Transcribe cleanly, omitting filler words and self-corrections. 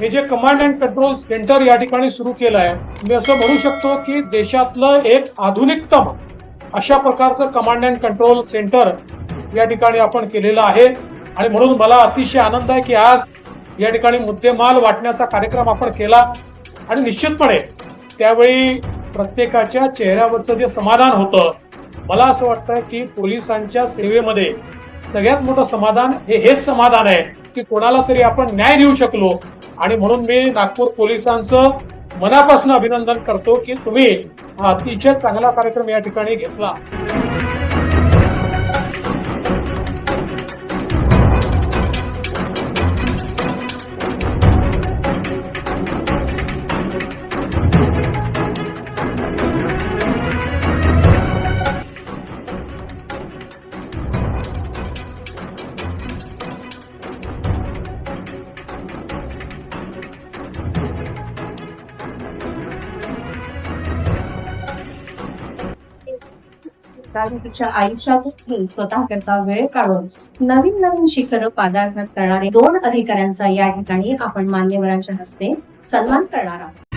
हे जे command and control centre या ठिकाणी सुरू केलं आहे, मी असं म्हणू शकतो की देशातलं एक आधुनिकतम अशा प्रकारचं कमांड अँड कंट्रोल सेंटर या ठिकाणी आपण केलेलं आहे. आणि म्हणून मला अतिशय आनंद आहे की आज या ठिकाणी मुद्देमाल वाटण्याचा कार्यक्रम आपण केला आणि निश्चितपणे त्यावेळी प्रत्येकाच्या चेहऱ्यावरचं जे समाधान होतं, मला असं वाटतं की पोलिसांच्या सेवेमध्ये सगळ्यात मोठं समाधान हेच समाधान आहे की कोणाला तरी आपण न्याय देऊ शकलो. आणि म्हणून मी नागपूर पोलिसांचं मनापासून अभिनंदन करतो की तुम्ही हा अतिशय चांगला कार्यक्रम या ठिकाणी घेतला. तिच्या आयुष्यातही स्वतः करता वेळ काढून नवीन नवीन शिखरं पादार्पण करणारे 2 अधिकाऱ्यांचा या ठिकाणी आपण मान्यवरांच्या हस्ते सन्मान करणार आहोत.